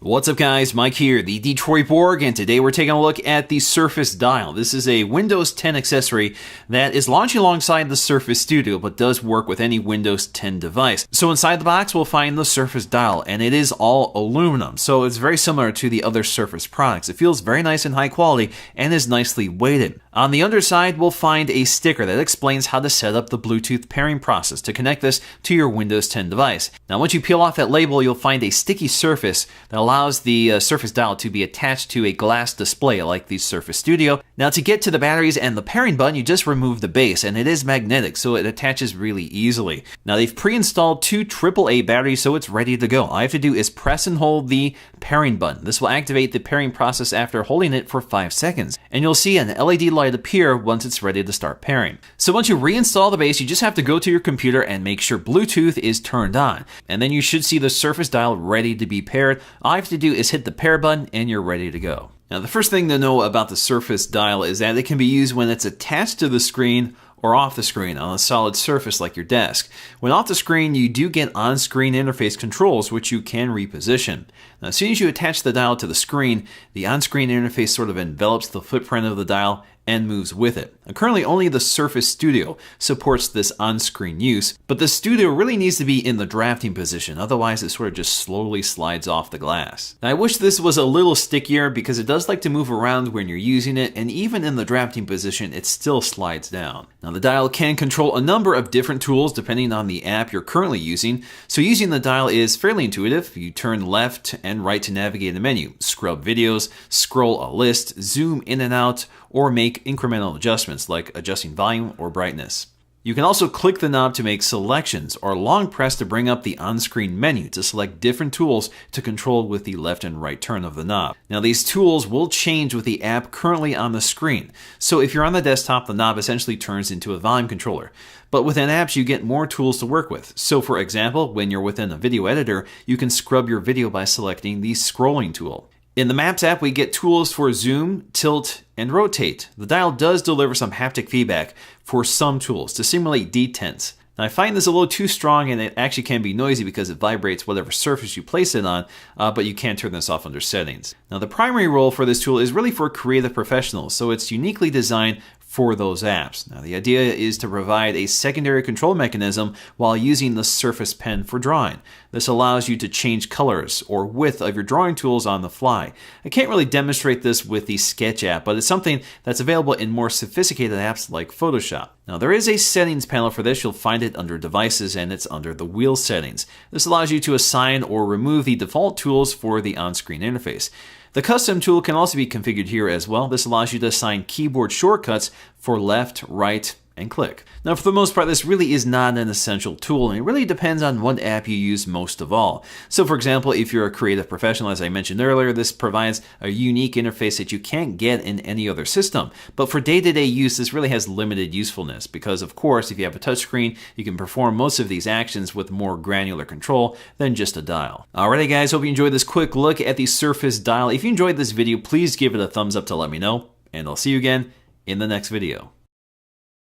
What's up guys, Mike here, the Detroit Borg, and today we're taking a look at the Surface Dial. This is a Windows 10 accessory that is launching alongside the Surface Studio, but does work with any Windows 10 device. So inside the box we'll find the Surface Dial, and it is all aluminum, so it's very similar to the other Surface products. It feels very nice and high quality, and is nicely weighted. On the underside we'll find a sticker that explains how to set up the Bluetooth pairing process to connect this to your Windows 10 device. Now once you peel off that label, you'll find a sticky surface that allows the Surface Dial to be attached to a glass display like the Surface Studio. Now to get to the batteries and the pairing button, you just remove the base, and it is magnetic, so it attaches really easily. Now they've pre-installed two AAA batteries, so it's ready to go. All I have to do is press and hold the pairing button. This will activate the pairing process after holding it for 5 seconds, and you'll see an LED light appear once it's ready to start pairing. So once you reinstall the base, you just have to go to your computer and make sure Bluetooth is turned on, and then you should see the Surface Dial ready to be paired. All I have to do is hit the pair button and you're ready to go. Now the first thing to know about the Surface Dial is that it can be used when it's attached to the screen or off the screen on a solid surface like your desk. When off the screen, you do get on-screen interface controls, which you can reposition. Now, as soon as you attach the dial to the screen, the on-screen interface sort of envelops the footprint of the dial and moves with it. Now, currently, only the Surface Studio supports this on-screen use, but the Studio really needs to be in the drafting position, otherwise it sort of just slowly slides off the glass. Now, I wish this was a little stickier because it does like to move around when you're using it, and even in the drafting position, it still slides down. Now, the dial can control a number of different tools depending on the app you're currently using, so using the dial is fairly intuitive. You turn left and right to navigate the menu, scrub videos, scroll a list, zoom in and out, or make incremental adjustments like adjusting volume or brightness. You can also click the knob to make selections, or long press to bring up the on-screen menu to select different tools to control with the left and right turn of the knob. Now these tools will change with the app currently on the screen. So if you're on the desktop, the knob essentially turns into a volume controller. But within apps, you get more tools to work with. So for example, when you're within a video editor, you can scrub your video by selecting the scrolling tool. In the Maps app, we get tools for zoom, tilt, and rotate. The dial does deliver some haptic feedback for some tools to simulate detents. Now, I find this a little too strong, and it actually can be noisy because it vibrates whatever surface you place it on, but you can turn this off under settings. Now, the primary role for this tool is really for creative professionals, so it's uniquely designed for those apps. Now, the idea is to provide a secondary control mechanism while using the Surface Pen for drawing. This allows you to change colors or width of your drawing tools on the fly. I can't really demonstrate this with the Sketch app, but it's something that's available in more sophisticated apps like Photoshop. Now, there is a settings panel for this. You'll find it under Devices, and it's under the Wheel settings. This allows you to assign or remove the default tools for the on-screen interface. The custom tool can also be configured here as well. This allows you to assign keyboard shortcuts for left, right, and click. Now, for the most part, this really is not an essential tool, and it really depends on what app you use most of all. So for example, if you're a creative professional, as I mentioned earlier, this provides a unique interface that you can't get in any other system. But for day-to-day use, this really has limited usefulness because, of course, if you have a touchscreen, you can perform most of these actions with more granular control than just a dial. Alrighty guys, hope you enjoyed this quick look at the Surface Dial. If you enjoyed this video, please give it a thumbs up to let me know, and I'll see you again in the next video.